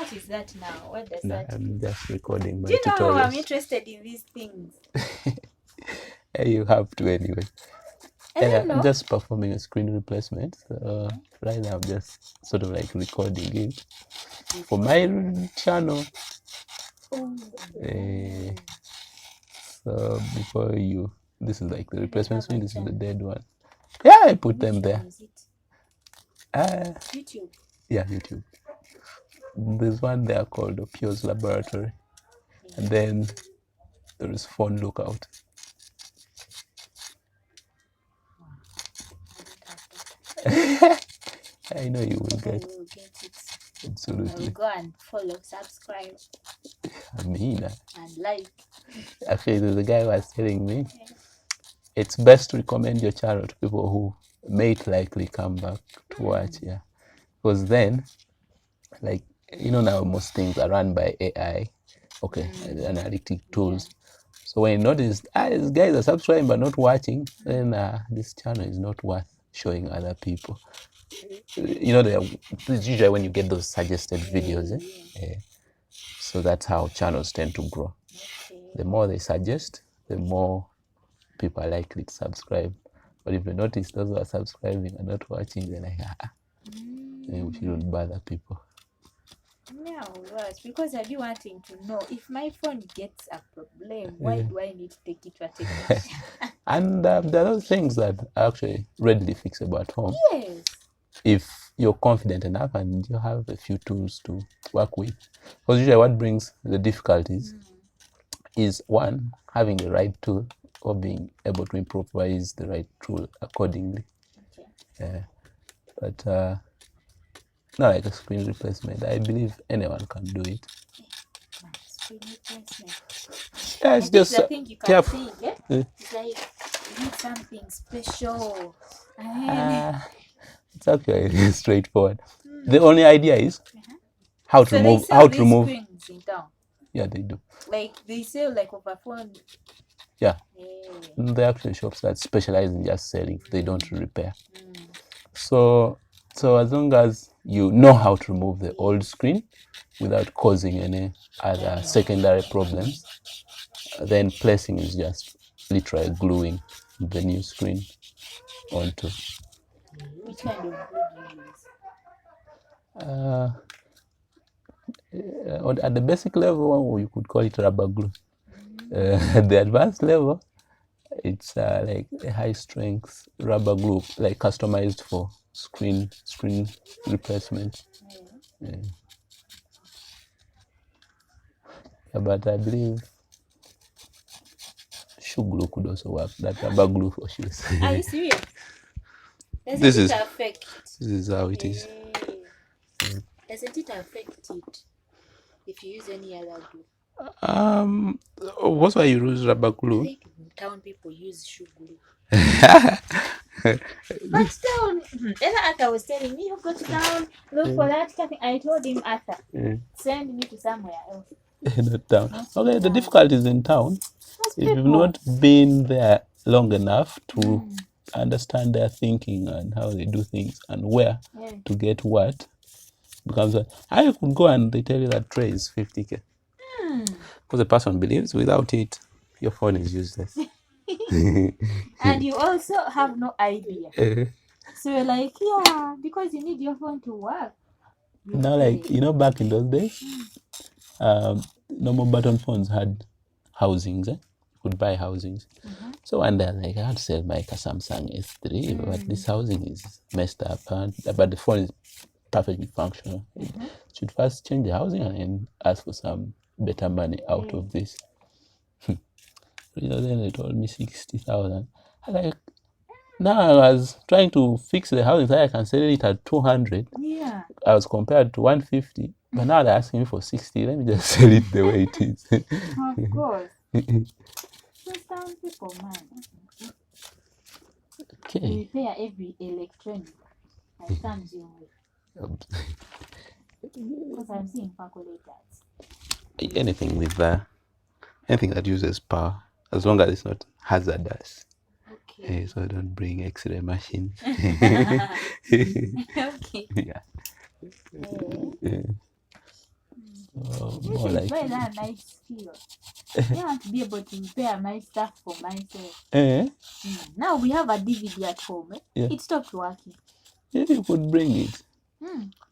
what is that now? What does No, that I'm mean? just recording my Do you know how I'm tutorials. interested in these things? You have to anyway. I don't I'm know. just performing a screen replacement. So right now I'm just sort of like recording it for my channel. So before you, this is like the replacement screen. This is the dead one. Yeah, I put them there. YouTube. Yeah, YouTube. There's one there called Pio's Laboratory, and then there is Phone Lookout. I know you will get. Will get it. Absolutely. I'll go and follow, subscribe, I mean, and like. actually, the guy was telling me it's best to recommend your channel to people who may likely come back to watch. Yeah, because then, like, you know, now most things are run by AI, analytic tools. So when you notice these guys are subscribing but not watching, then this channel is not worth showing other people. You know, it's usually when you get those suggested videos. So that's how channels tend to grow. The more they suggest, the more people are likely to subscribe. But if you notice those who are subscribing and not watching, then then we shouldn't bother people. Yeah, worse, because I'd be wanting to know if my phone gets a problem, why do I need to take it to a technician? And there are those things that are actually readily fixable at home. Yes. If you're confident enough and you have a few tools to work with. Because usually what brings the difficulties is one, having the right tool or being able to improvise the right tool accordingly. But not like a screen replacement. I believe anyone can do it. Screen replacement. Yeah, it's just the thing you can see, it's like you need something special. It's okay, straightforward. The only idea is how to remove. Screens in town. Yeah, they do. Like they sell like over phone. Yeah. There are actually shops that specialize in just selling. They don't repair. So as long as you know how to remove the old screen without causing any other secondary problems, then placing is just literally gluing the new screen onto. Which kind of glue do you use? At the basic level, you could call it rubber glue. At the advanced level, it's like a high strength rubber glue, like customized for screen replacement. Yeah, but I believe shoe glue could also work. That rubber glue for shoes. Are you serious? This is how it is. Doesn't it affect it if you use any other glue? What's why you use rubber glue? I think town people use shoe glue. But town, Arthur was telling me, you go to town, look for that. I told him, Arthur, send me to somewhere else. Not town. Okay, the difficulty is in town. If you've not been there long enough to understand their thinking and how they do things and where to get what, becomes I could go and they tell you that tray is 50k. Because the person believes without it, your phone is useless. And you also have no idea. So you're like, yeah, because you need your phone to work. Now, like, you know, back in those days, normal button phones had housings. You could buy housings. So one day, like, I had to sell my Samsung S3, but this housing is messed up. But the phone is perfectly functional. You should first change the housing and then ask for some better money out of this. You know, then they told me 60,000. I like, now I was trying to fix the housing so I can sell it at 200. Yeah. I was compared to 150, but now they're asking me for 60. Let me just sell it the way it is. Of course. So some people, man. Okay. Repair every electronic that comes your way. Because I'm seeing calculators. Anything with anything that uses power, as long as it's not hazardous. Okay. So don't bring X-ray machines. Okay. Yeah. more like Why that nice skill? I want to be able to repair my stuff for myself. Now we have a DVD at home. Yeah. It stopped working. Yeah, you could bring it.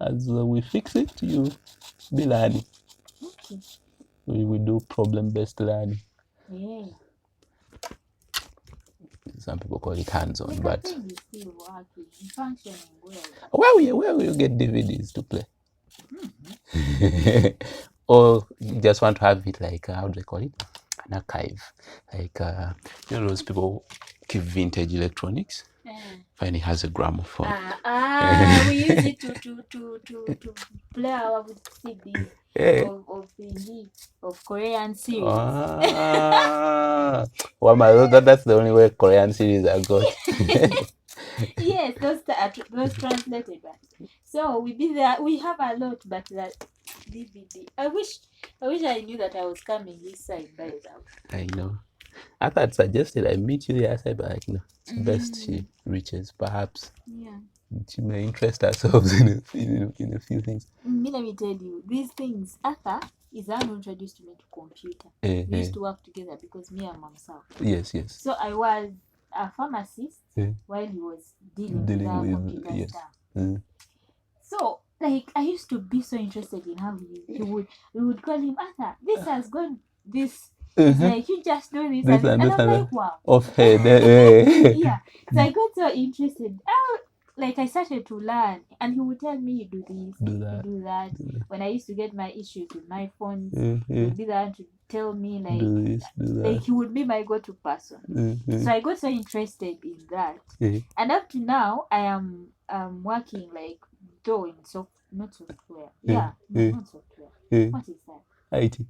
As we fix it, you be learning. Okay. We do problem-based learning. Yeah. Some people call it hands-on, The but thing is still working, functioning well. where will you get DVDs to play? Or you just want to have it like, how do they call it? An archive. Like, you know those people keep vintage electronics? When it has a gramophone. We use it to play our CDs of Korean series. Well, that's the only way Korean series are good. Yes, those translated ones. So we did that. We have a lot, but that DVD. I wish I knew that I was coming this side by now. I know. I thought suggested I meet you the other side, but like, no, it's best she reaches. Perhaps she may interest ourselves in a few things. Let me tell you, these things, Arthur is the one who introduced me to computer. We used to work together because me and Mamsa. Yes. So I was a pharmacist while he was dealing with computer stuff. So, like, I used to be so interested in how we would call him, Arthur, this has gone, this, like, you just know this, and I'm like, wow. Off head. Yeah. So I got so interested. Like, I started to learn, and he would tell me, you do this, you do that. When I used to get my issues with my phone, he would be the one to tell me, like, do this, do that. Like, he would be my go-to person. So I got so interested in that. And up to now, I am working, like, though in not software. Not software. What is that? IT.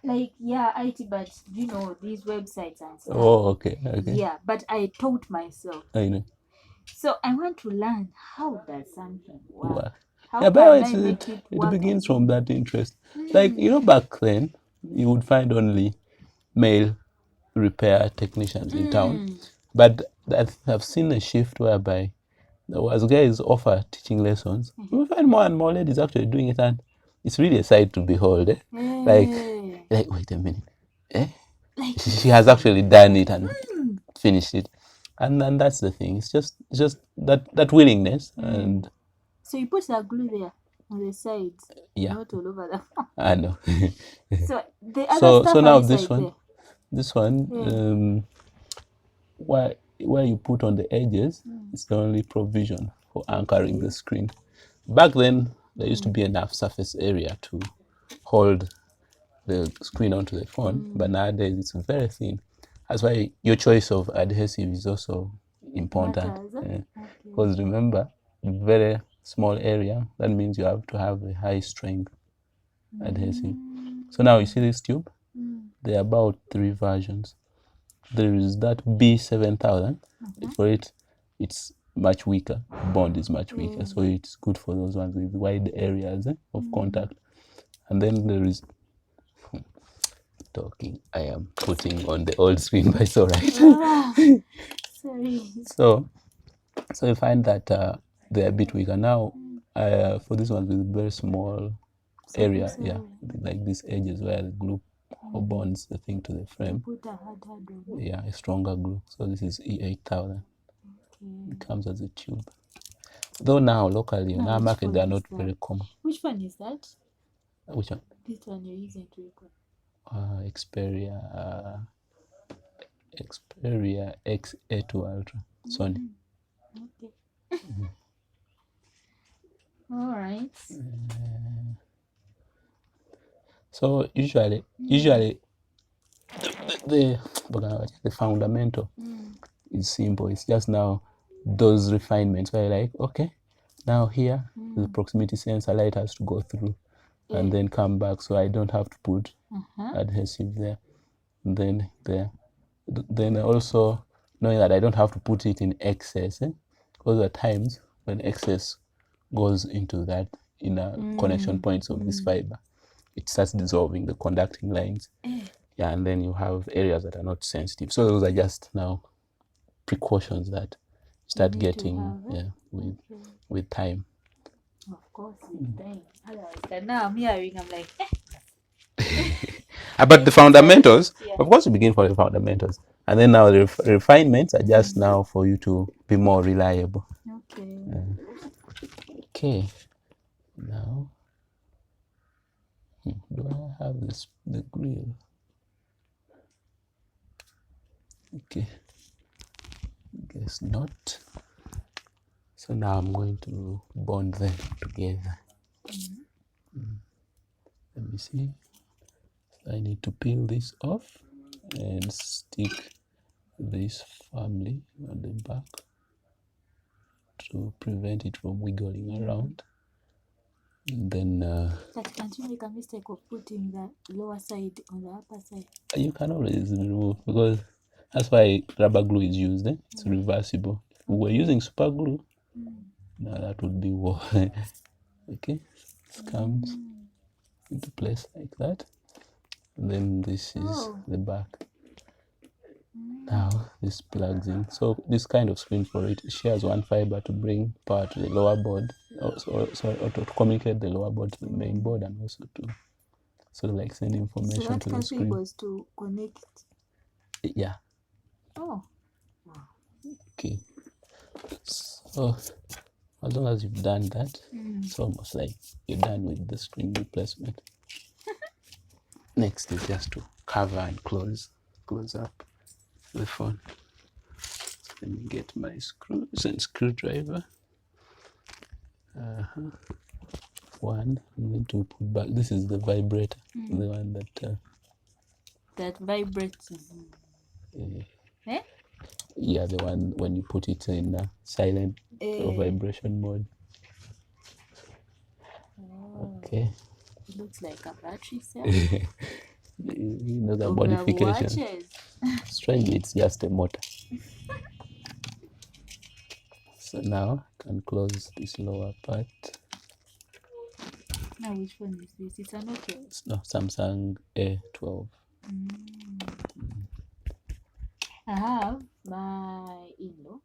IT, but you know, these websites and stuff. Oh, okay. Yeah, but I taught myself. I know. So I want to learn, how does something work? Wow. How Yeah, can but I make it work? It begins from that interest. Like, you know, back then, you would find only male repair technicians in town. But I've seen a shift whereby as guys offer teaching lessons, we find more and more ladies actually doing it, and it's really a sight to behold. Like, wait a minute. Like, she has actually done it and finished it. And then that's the thing. It's just that willingness. And so you put the glue there on the sides, not all over the phone. I know. So the other stuff. So now this one, where you put on the edges, it's the only provision for anchoring the screen. Back then, there used to be enough surface area to hold the screen onto the phone, but nowadays it's very thin. That's why your choice of adhesive is also important. Because remember, very small area, that means you have to have a high strength adhesive. So now you see this tube? There are about 3 versions. There is that B7000. For it, it's much weaker. Bond is much weaker, so it's good for those ones with wide areas of contact. And then there is talking. I am putting on the old screen, but it's all right. Sorry. So you find that they're a bit weaker now. For this one with very small area, like these edges where the glue bonds the thing to the frame. A stronger glue. So this is E8000. It comes as a tube. Though now locally in our market they are not very common. Which one is that? Which one? This one you're using to record. Xperia X-A2 Ultra, Sony. Okay. All right. So usually the fundamental is simple. It's just now those refinements where you're like, okay, now here the proximity sensor light has to go through and then come back, so I don't have to put adhesive there. And then there. Then also knowing that I don't have to put it in excess, because at times when excess goes into that inner connection points of this fiber, it starts dissolving the conducting lines. And then you have areas that are not sensitive. So those are just now precautions that start getting with time. Of course, it's time. Otherwise, now I'm hearing, I'm like, But the fundamentals, Yeah. of course, you begin for the fundamentals, and then now the refinements are just now for you to be more reliable. Okay. Okay, now do I have the grill? Okay, guess not. So now I'm going to bond them together. Let me see. I need to peel this off and stick this firmly on the back to prevent it from wiggling around. And then But can't you make a mistake of putting the lower side on the upper side? you can always remove, because that's why rubber glue is used. It's reversible. If we were using super glue, now that would be war. Okay, this comes into place like that. And then this is the back. Now this plugs in. So this kind of screen for it shares one fiber to bring power to the lower board, or to communicate the lower board to the main board, and also to sort of like send information So that to the screen. was to connect. Yeah. Oh. Okay. So as long as you've done that, it's almost like you're done with the screen replacement. Next is just to cover and close up the phone. So let me get my screws and screwdriver. One, I'm going to put back. This is the vibrator, the one that that vibrates. Eh? Yeah, the one when you put it in silent or vibration mode. Okay. It looks like a battery cell. You know the modification. Strangely, it's just a motor. So now I can close this lower part. Now which one is this? It's a Nokia. It's no Samsung A12. I have my in-law.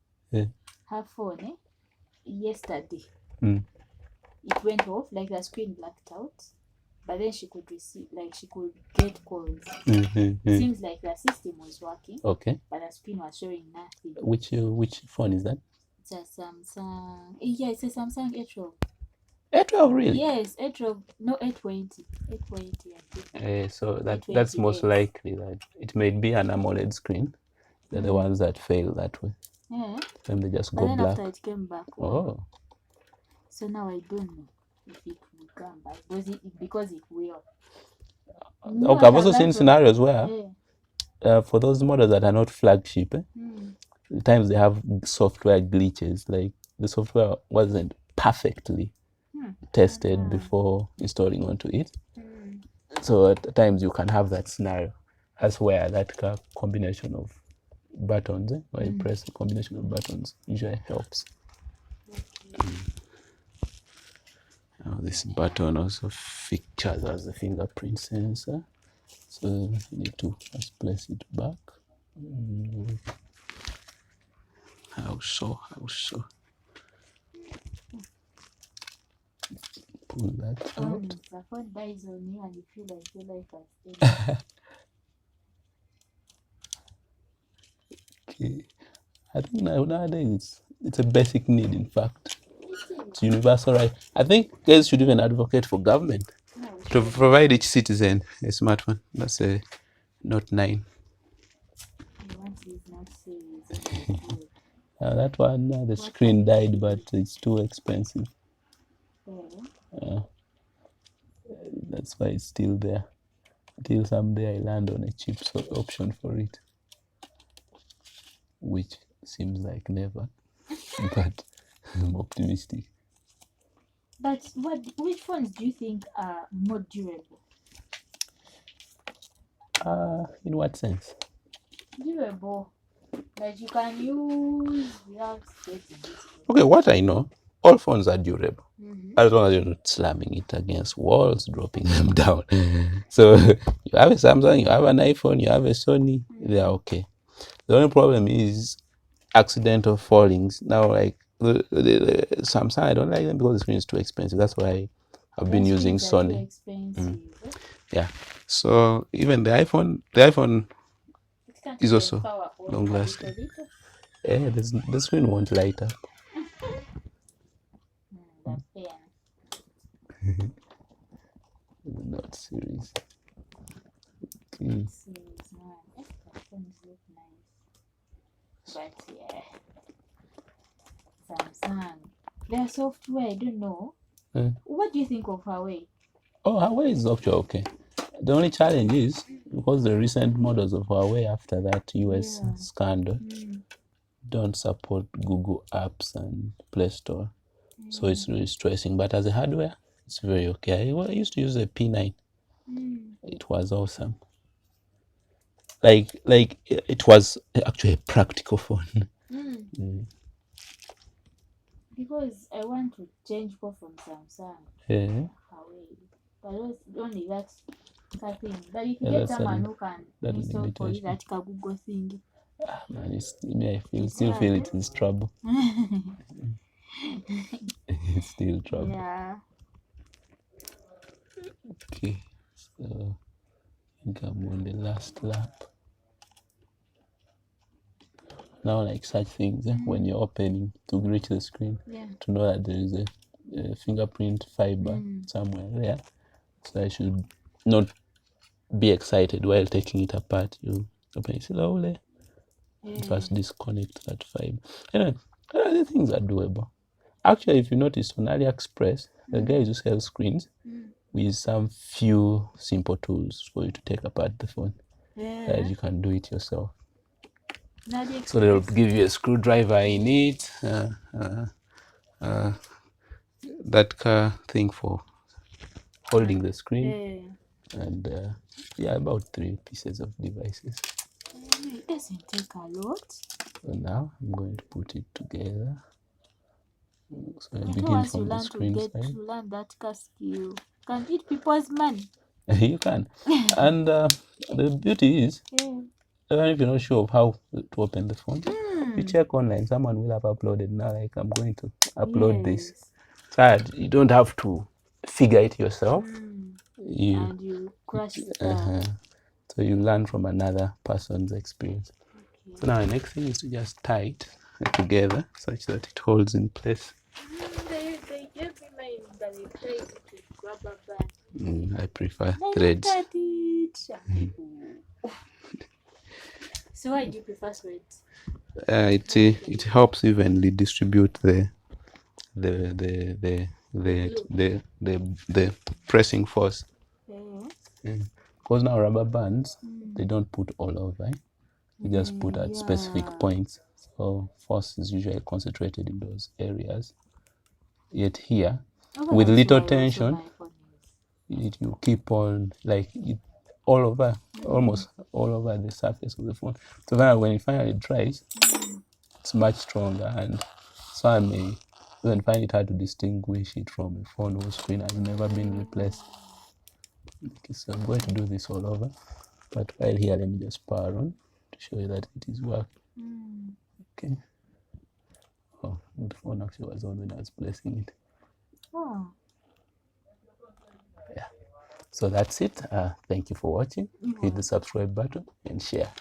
Her phone yesterday. It went off, like the screen blacked out. But then she could receive, like she could get calls. It seems like the system was working. Okay. But the screen was showing nothing. Which phone is that? It's a Samsung. Yeah, it's a Samsung A12. A12, really? Yes, A12. No, A20. A20, I think. So that's most likely that it may be an AMOLED screen. They're the ones that fail that way. Yeah. Then they just but go then black. After it came back. Oh. So now I don't know if it will come back. Because it will. Okay, I've also seen scenarios where for those models that are not flagship, at times they have software glitches. Like the software wasn't perfectly tested before installing onto it. So at times you can have that scenario. That's where that combination of buttons, where you press the combination of buttons, usually helps. Now this button also features as a fingerprint sensor. So you need to just place it back. How so? Pull that out. The phone dies on you and you feel like your life has ended. Okay. I think nowadays it's a basic need, in fact. It's universal right. I think guys should even advocate for government to provide each citizen a smartphone. That's a Note 9. That one, the screen died, but it's too expensive. That's why it's still there. Until someday I land on a cheap option for it, which seems like never, but I'm optimistic. But which phones do you think are more durable? In what sense? Durable. Like you can use without getting it. Okay, what I know, all phones are durable. As long as you're not slamming it against walls, dropping them down. So you have a Samsung, you have an iPhone, you have a Sony, they are okay. The only problem is accidental fallings. Now, like the Samsung, I don't like them because the screen is too expensive. That's why I've been using Sony. Yeah. So even the iPhone is also long lasting. Yeah, the screen won't light up. Not series. Okay. But yeah, Samsung, their software, I don't know. What do you think of Huawei? Oh, Huawei is actually okay. The only challenge is because the recent models of Huawei after that US scandal don't support Google Apps and Play Store. So it's really stressing. But as a hardware, it's very okay. I used to use a P9. It was awesome. Like it was actually a practical phone. Because I want to change from Samsung Yeah. Huawei. But only that's thing. But if you get someone who can install for you that Google thing. Man, I still feel it is trouble. It's still trouble. Yeah. Okay, so I think I'm on the last lap. Now, like such things, when you're opening to reach the screen, to know that there is a fingerprint fiber somewhere there. So I should not be excited while taking it apart. You open it slowly. First disconnect that fiber. Anyway, the things are doable. Actually, if you notice on AliExpress, the guys who sell screens with some few simple tools for you to take apart the phone. That you can do it yourself. So they'll give you a screwdriver in it, that car thing for holding the screen, and about 3 pieces of devices. It doesn't take a lot. So now I'm going to put it together. So I begin from the screen side. You learn that skill. Can eat people's money. You can. And the beauty is, even if you're not sure of how to open the phone, you check online. Someone will have uploaded now. Like I'm going to upload this. So you don't have to figure it yourself. And you crash stuff. So you learn from another person's experience. So now the next thing is to just tie it together such that it holds in place. They gave me mine that they tied it with rubber band. I prefer threads. So why do you prefer threads? It helps evenly distribute the pressing force. Because now rubber bands, they don't put all over. They just put at specific points. So force is usually concentrated in those areas. Yet here, with little tension, you keep on all over, almost all over the surface of the phone. So then when it finally dries, it's much stronger, and so I may even find it hard to distinguish it from a phone whose screen has never been replaced. Okay, so I'm going to do this all over, but while here, let me just power on to show you that it is working. Okay. Oh, the phone actually was on when I was placing it. Yeah. So that's it. Thank you for watching. Hit the subscribe button and share.